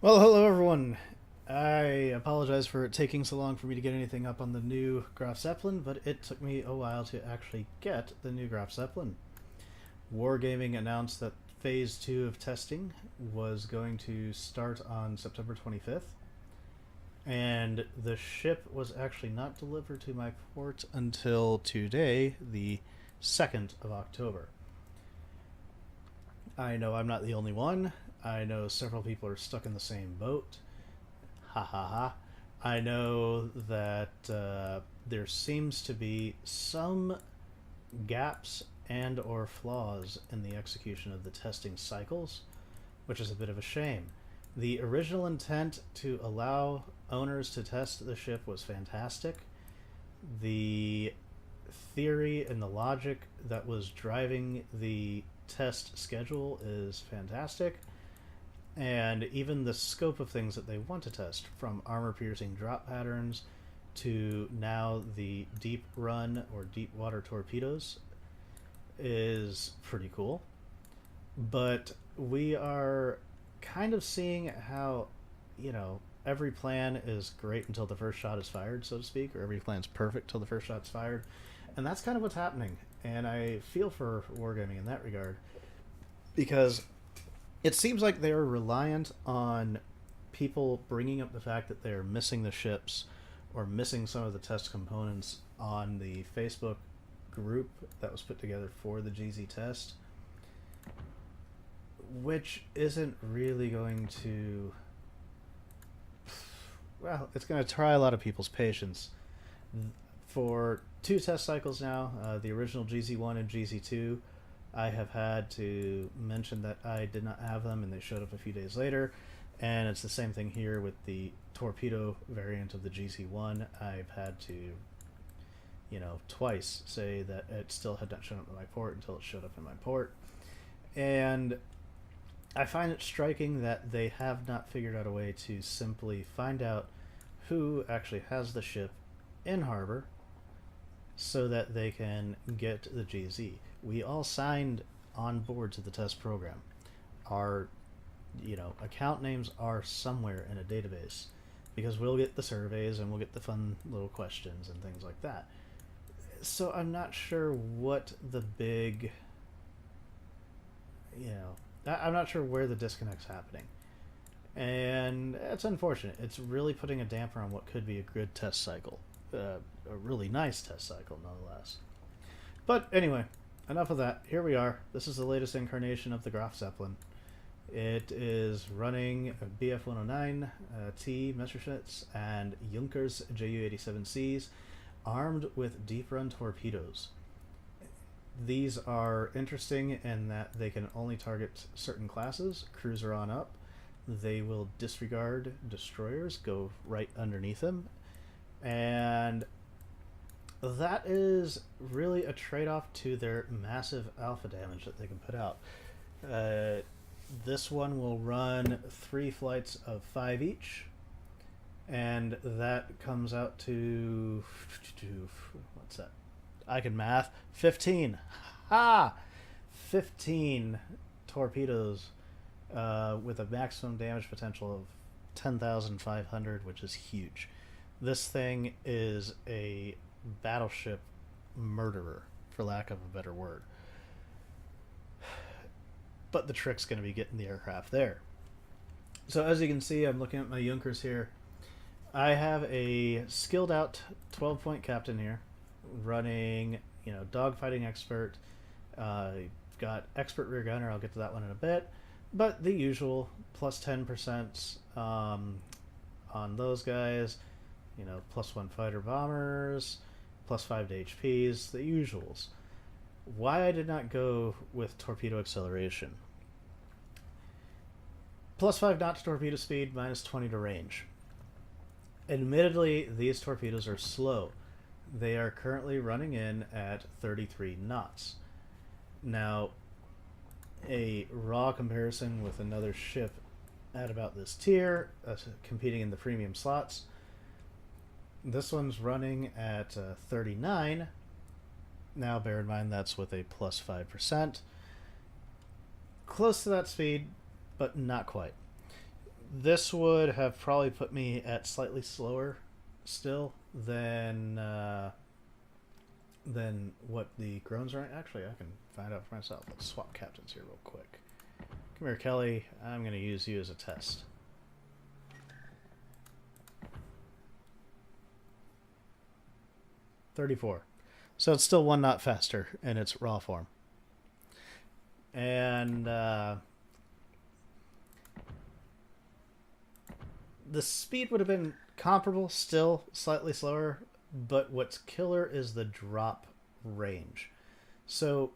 Well, hello everyone. I apologize for it taking so long for me to get anything up on the new Graf Zeppelin, but it took me a while to actually get the new Graf Zeppelin. Wargaming announced that Phase 2 of testing was going to start on September 25th, and the ship was actually not delivered to my port until today, the 2nd of October. I know I'm not the only one. I know several people are stuck in the same boat. Ha ha ha. I know that there seems to be some gaps and or flaws in the execution of the testing cycles, which is a bit of a shame. The original intent to allow owners to test the ship was fantastic. The theory and the logic that was driving the test schedule is fantastic, and even the scope of things that they want to test, from armor piercing drop patterns to now the deep run or deep water torpedoes, is pretty cool. But we are kind of seeing how, every plan is great until the first shot is fired, so to speak, or every plan's perfect till the first shot's fired. And that's kind of what's happening. And I feel for Wargaming in that regard, because it seems like they're reliant on people bringing up the fact that they're missing the ships or missing some of the test components on the Facebook group that was put together for the GZ test, which isn't really going to. Well, it's going to try a lot of people's patience. For two test cycles now, the original GZ1 and GZ2, I have had to mention that I did not have them, and they showed up a few days later. And it's the same thing here with the torpedo variant of the GZ1. I've had to, twice say that it still had not shown up in my port until it showed up in my port. And I find it striking that they have not figured out a way to simply find out who actually has the ship in harbor so that they can get the GZ. We all signed on board to the test program. Our, account names are somewhere in a database, because we'll get the surveys and we'll get the fun little questions and things like that. So I'm not sure what the big, I'm not sure where the disconnect's happening. And it's unfortunate. It's really putting a damper on what could be a good test cycle. A really nice test cycle, nonetheless. But anyway, enough of that. Here we are. This is the latest incarnation of the Graf Zeppelin. It is running BF-109 T Messerschmitts and Junkers Ju-87Cs, armed with deep run torpedoes. These are interesting in that they can only target certain classes, cruiser on up. They will disregard destroyers, go right underneath them, and that is really a trade-off to their massive alpha damage that they can put out. This one will run 3 flights of 5 each, and that comes out to, what's that? I can math. 15. Ha! 15 torpedoes with a maximum damage potential of 10,500, which is huge. This thing is a battleship murderer, for lack of a better word. But the trick's going to be getting the aircraft there. So as you can see, I'm looking at my Junkers here. I have a skilled out 12-point captain here, running, dogfighting expert. Got expert rear gunner. I'll get to that one in a bit. But the usual, plus 10% on those guys. Plus 1 fighter bombers, plus 5 to HPs, the usuals. Why I did not go with torpedo acceleration. Plus 5 knot to torpedo speed, minus 20 to range. Admittedly, these torpedoes are slow. They are currently running in at 33 knots. Now, a raw comparison with another ship at about this tier, competing in the premium slots. This one's running at 39. Now, bear in mind that's with a plus 5%. Close to that speed, but not quite. This would have probably put me at slightly slower still than what the Groans are. Actually, I can find out for myself. Let's swap captains here real quick. Come here, Kelly. I'm going to use you as a test. .34. So it's still 1 knot faster in its raw form. And the speed would have been comparable, still slightly slower, but what's killer is the drop range. So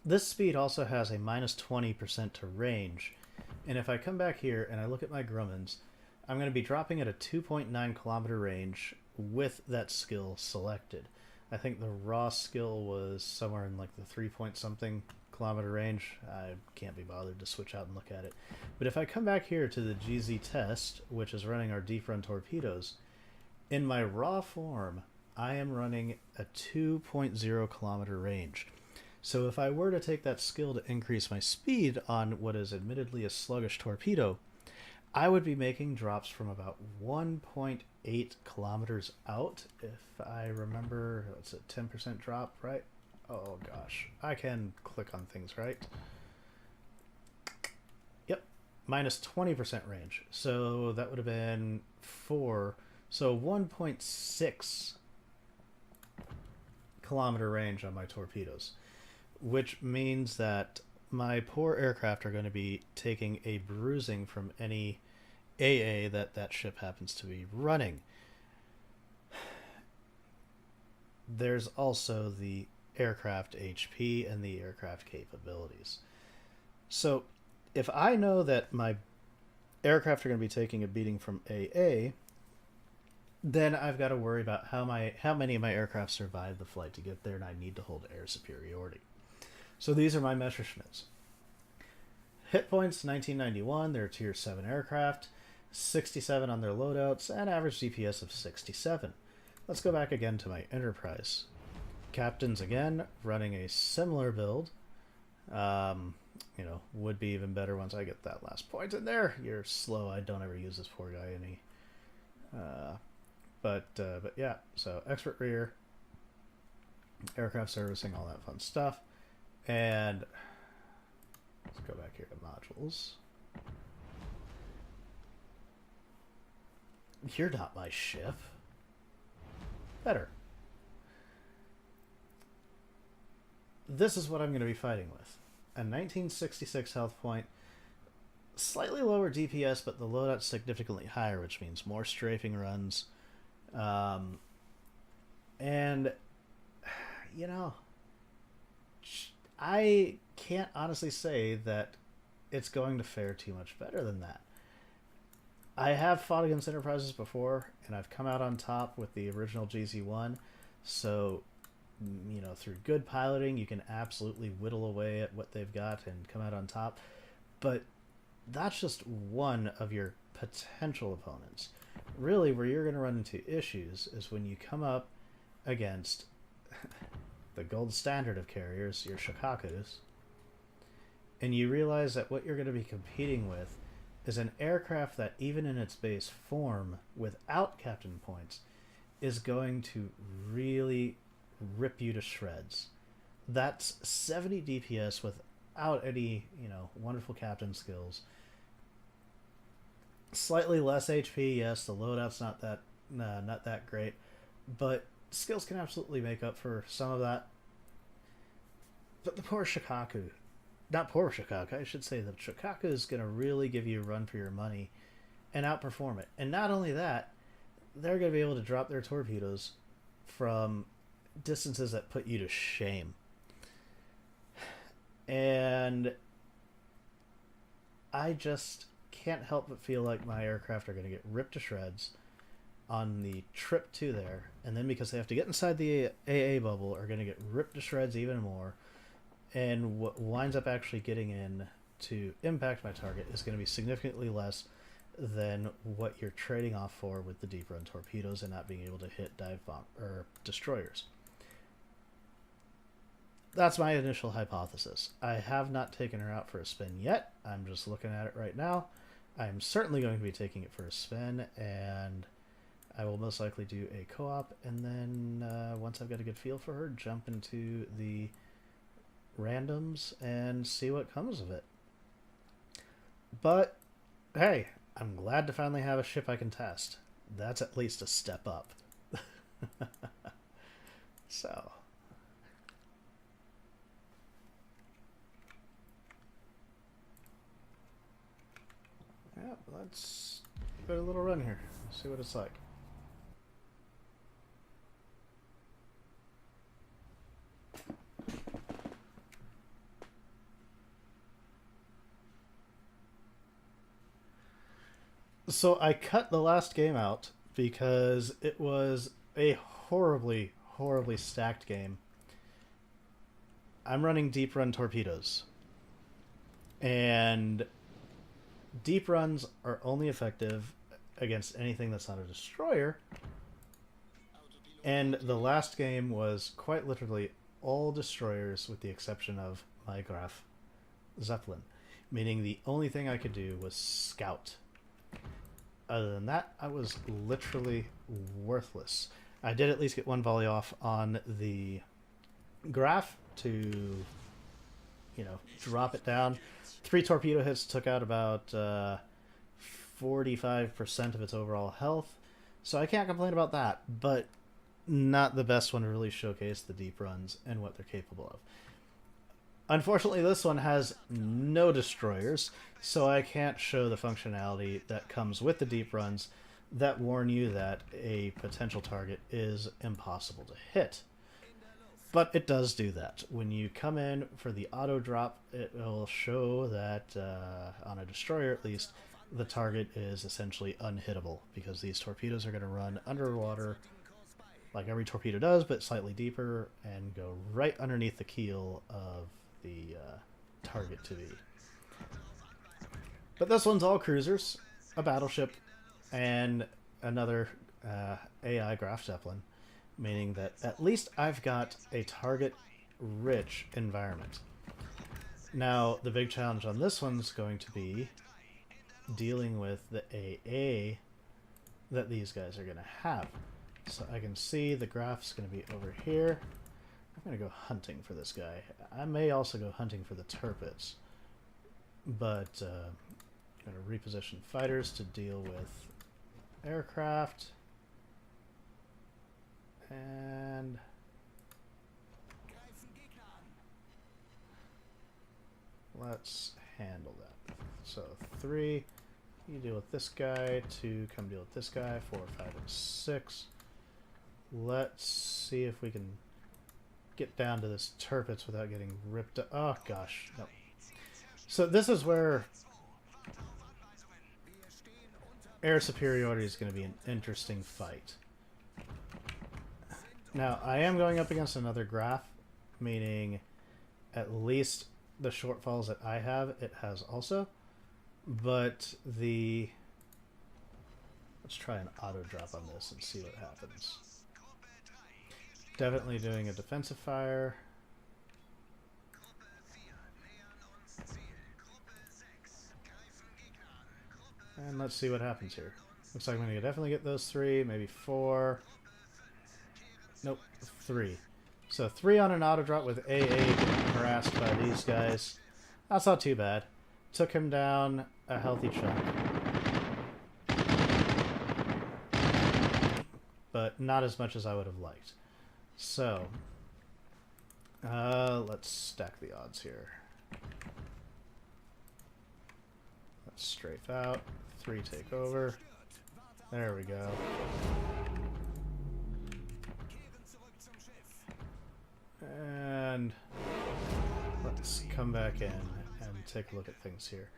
this speed also has a minus 20% to range, and if I come back here and I look at my Grummins, I'm going to be dropping at a 2.9 kilometer range with that skill selected. I think the raw skill was somewhere in like the 3 point something kilometer range. I can't be bothered to switch out and look at it. But if I come back here to the GZ test, which is running our deep run torpedoes, in my raw form, I am running a 2.0 kilometer range. So if I were to take that skill to increase my speed on what is admittedly a sluggish torpedo, I would be making drops from about 1.8 kilometers out, if I remember. It's a 10% drop, right? Oh gosh, I can click on things, right? Yep, minus 20% range. So that would have been 4. So 1.6 kilometer range on my torpedoes, which means that my poor aircraft are going to be taking a bruising from any AA that ship happens to be running. There's also the aircraft HP and the aircraft capabilities. So if I know that my aircraft are going to be taking a beating from AA, then I've got to worry about how many of my aircraft survive the flight to get there, and I need to hold air superiority. So these are my measurements. Hit points 1991, they're tier 7 aircraft, 67 on their loadouts, and average DPS of 67. Let's go back again to my Enterprise. Captains again, running a similar build. Would be even better once I get that last point in there. You're slow, I don't ever use this poor guy any. But yeah, so expert rear, aircraft servicing, all that fun stuff. And let's go back here to modules. You're not my ship. Better. This is what I'm going to be fighting with. A 1966 health point, slightly lower DPS, but the loadout's significantly higher, which means more strafing runs. And, I can't honestly say that it's going to fare too much better than that. I have fought against Enterprises before, and I've come out on top with the original GZ1, so, through good piloting, you can absolutely whittle away at what they've got and come out on top, but that's just one of your potential opponents. Really, where you're going to run into issues is when you come up against the gold standard of carriers, your Shikakus, and you realize that what you're going to be competing with is an aircraft that, even in its base form, without captain points, is going to really rip you to shreds. That's 70 DPS without any, wonderful captain skills. Slightly less HP, yes, the loadout's not that great, but skills can absolutely make up for some of that. But the poor Shikaku, not poor Shikaku, I should say the Shikaku is going to really give you a run for your money and outperform it. And not only that, they're going to be able to drop their torpedoes from distances that put you to shame. And I just can't help but feel like my aircraft are going to get ripped to shreds on the trip to there, and then because they have to get inside the AA bubble, are going to get ripped to shreds even more, and what winds up actually getting in to impact my target is going to be significantly less than what you're trading off for with the deep run torpedoes and not being able to hit dive bomb or destroyers. That's my initial hypothesis. I have not taken her out for a spin yet. I'm just looking at it right now. I'm certainly going to be taking it for a spin, and I will most likely do a co-op, and then once I've got a good feel for her, jump into the randoms and see what comes of it. But hey, I'm glad to finally have a ship I can test. That's at least a step up. So yeah, let's give it a little run here. See what it's like. So I cut the last game out because it was a horribly, horribly stacked game. I'm running deep run torpedoes. And deep runs are only effective against anything that's not a destroyer. And the last game was quite literally all destroyers with the exception of my Graf Zeppelin. Meaning the only thing I could do was scout. Other than that, I was literally worthless. I did at least get one volley off on the Graf to, drop it down. 3 torpedo hits took out about 45% of its overall health. So I can't complain about that, but not the best one to really showcase the deep runs and what they're capable of. Unfortunately, this one has no destroyers, so I can't show the functionality that comes with the deep runs that warn you that a potential target is impossible to hit. But it does do that. When you come in for the auto drop, it will show that, on a destroyer at least, the target is essentially unhittable, because these torpedoes are going to run underwater like every torpedo does, but slightly deeper, and go right underneath the keel of the target to be. But this one's all cruisers, a battleship, and another AI Graf Zeppelin, meaning that at least I've got a target-rich environment. Now, the big challenge on this one's going to be dealing with the AA that these guys are going to have. So I can see the Graf's going to be over here. I'm going to go hunting for this guy. I may also go hunting for the Torpedoes. But I'm going to reposition fighters to deal with aircraft. And let's handle that. So 3, you deal with this guy. 2, come deal with this guy. 4, 5, and 6. Let's see if we can get down to this Torpedoes without getting ripped up. Oh gosh, no. So this is where air superiority is going to be an interesting fight. Now, I am going up against another Graf, meaning at least the shortfalls that I have, it has also. But the... let's try an auto drop on this and see what happens. Definitely doing a defensive fire. And let's see what happens here. Looks like I'm going to definitely get those 3, maybe 4... nope, 3. So 3 on an auto drop with AA getting harassed by these guys. That's not too bad. Took him down a healthy chunk. But not as much as I would have liked. So, let's stack the odds here. Let's strafe out. 3 take over. There we go. And let's come back in and take a look at things here.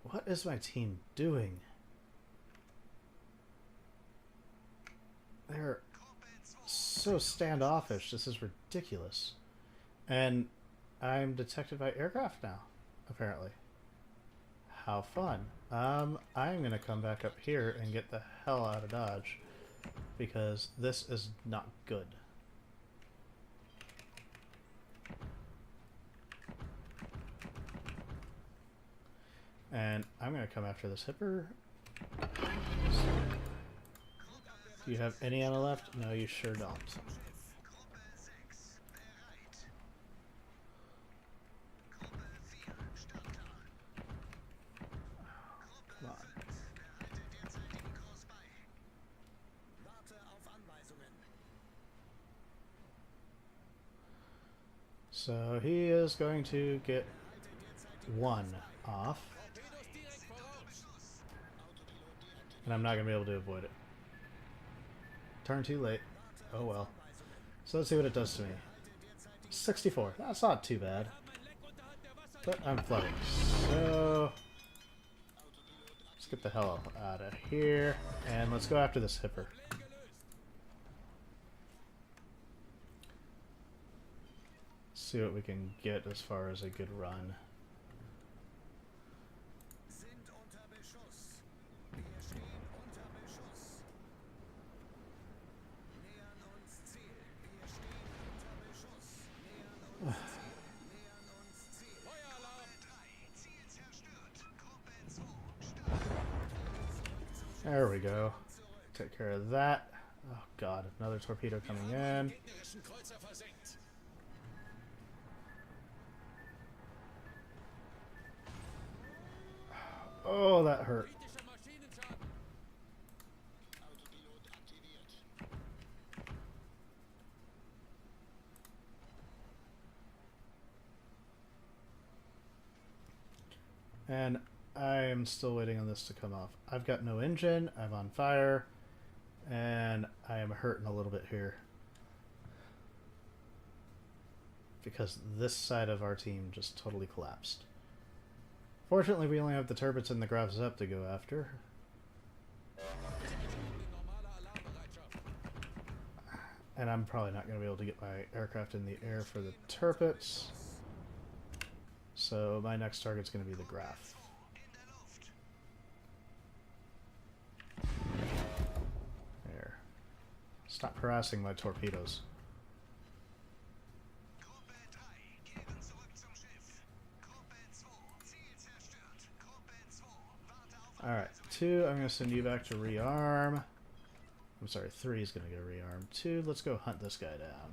What is my team doing? They're so standoffish. This is ridiculous. And I'm detected by aircraft now, apparently. How fun. I'm going to come back up here and get the hell out of Dodge, because this is not good. And I'm going to come after this hipper. Do you have any ammo left? No, you sure don't. Come on. So he is going to get one off. And I'm not going to be able to avoid it. Turn too late. Oh well. So let's see what it does to me. 64. That's not too bad. But I'm flooding. So let's get the hell out of here. And let's go after this hipper. See what we can get as far as a good run. There we go. Take care of that. Oh god, another torpedo coming in. Oh, that hurt. And I am still waiting on this to come off. I've got no engine, I'm on fire, and I am hurting a little bit here. Because this side of our team just totally collapsed. Fortunately, we only have the turrets and the Graf Zeppelin to go after. And I'm probably not going to be able to get my aircraft in the air for the turrets. So my next target's going to be the Graf. There. Stop harassing my torpedoes. Alright, 2, I'm going to send you back to rearm. I'm sorry, 3 is going to go rearm. 2, let's go hunt this guy down.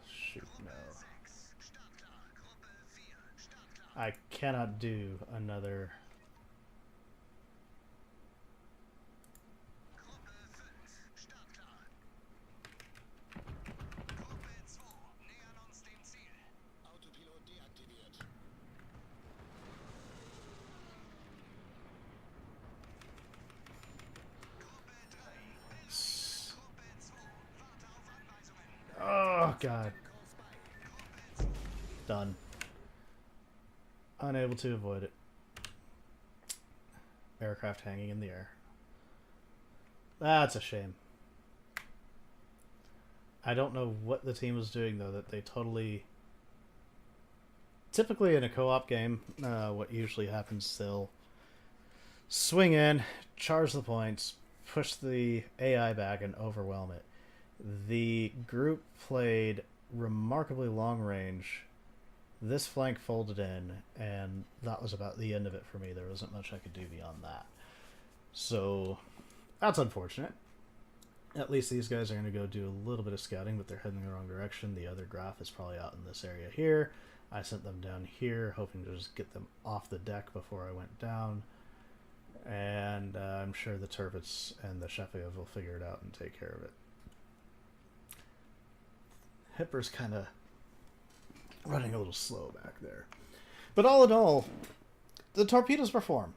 Shoot, no. I cannot do another... Oh, God. Done. Unable to avoid it. Aircraft hanging in the air. That's a shame. I don't know what the team was doing, though, that they totally... Typically in a co-op game, what usually happens, they'll swing in, charge the points, push the AI back, and overwhelm it. The group played remarkably long range. This flank folded in, and that was about the end of it for me. There wasn't much I could do beyond that. So, that's unfortunate. At least these guys are going to go do a little bit of scouting, but they're heading the wrong direction. The other Graf is probably out in this area here. I sent them down here, hoping to just get them off the deck before I went down. And I'm sure the Turpets and the Sheffield will figure it out and take care of it. Hipper's kind of running a little slow back there. But all in all, the torpedoes perform.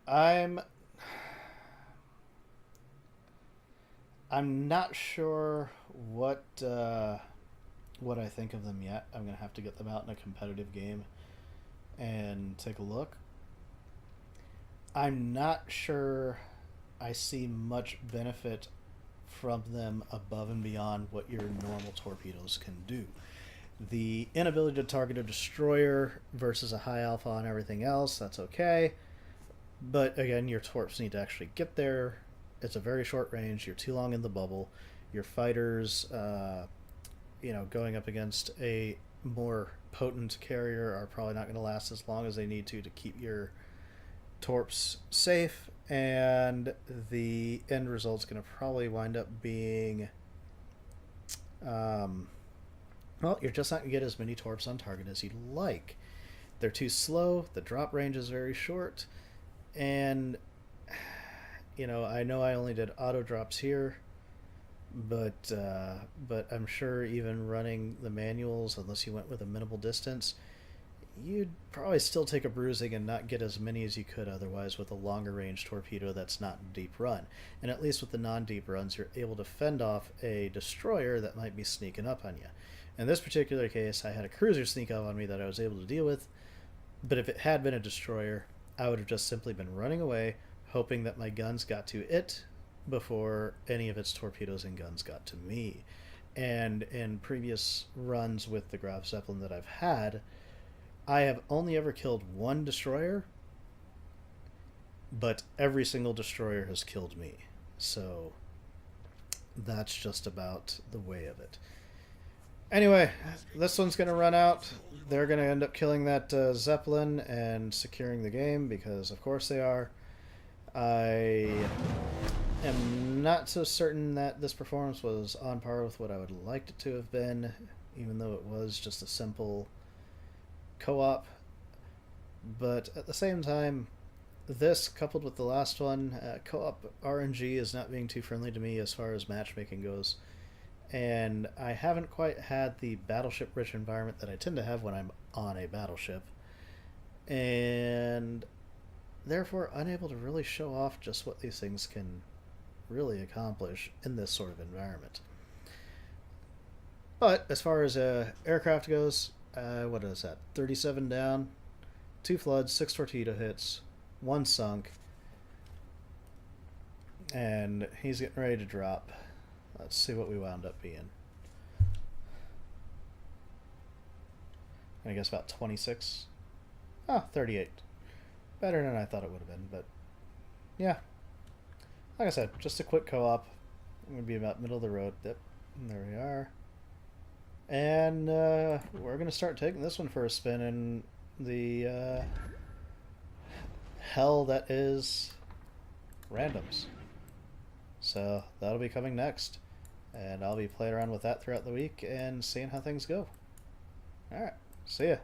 I'm not sure what I think of them yet. I'm going to have to get them out in a competitive game and take a look. I'm not sure I see much benefit from them above and beyond what your normal torpedoes can do. The inability to target a destroyer versus a high alpha on everything else, that's okay. But again, your torps need to actually get there. It's a very short range. You're too long in the bubble. Your fighters, going up against a more potent carrier are probably not going to last as long as they need to keep your torps safe, and the end result's going to probably wind up being, well, you're just not going to get as many torps on target as you'd like. They're too slow, the drop range is very short, and, you know I only did auto drops here, but I'm sure even running the manuals, unless you went with a minimal distance, you'd probably still take a bruising and not get as many as you could otherwise with a longer range torpedo that's not in deep run. And at least with the non-deep runs, you're able to fend off a destroyer that might be sneaking up on you. In this particular case, I had a cruiser sneak up on me that I was able to deal with, but if it had been a destroyer, I would have just simply been running away, hoping that my guns got to it before any of its torpedoes and guns got to me. And in previous runs with the Graf Zeppelin that I've had, I have only ever killed one destroyer, but every single destroyer has killed me. So that's just about the way of it. Anyway, this one's going to run out. They're going to end up killing that Zeppelin and securing the game, because of course they are. I am not so certain that this performance was on par with what I would have liked it to have been, even though it was just a simple co-op. But at the same time, this coupled with the last one, co-op RNG is not being too friendly to me as far as matchmaking goes, and I haven't quite had the battleship rich environment that I tend to have when I'm on a battleship, and therefore unable to really show off just what these things can really accomplish in this sort of environment. But as far as aircraft goes, what is that? 37 down, 2 floods, 6 torpedo hits, 1 sunk, and he's getting ready to drop. Let's see what we wound up being. I guess about 26. Oh, 38. Better than I thought it would have been, but yeah. Like I said, just a quick co-op. I'm going to be about middle of the road. Yep, and there we are. And we're going to start taking this one for a spin in the hell that is randoms. So that'll be coming next. And I'll be playing around with that throughout the week and seeing how things go. Alright, see ya.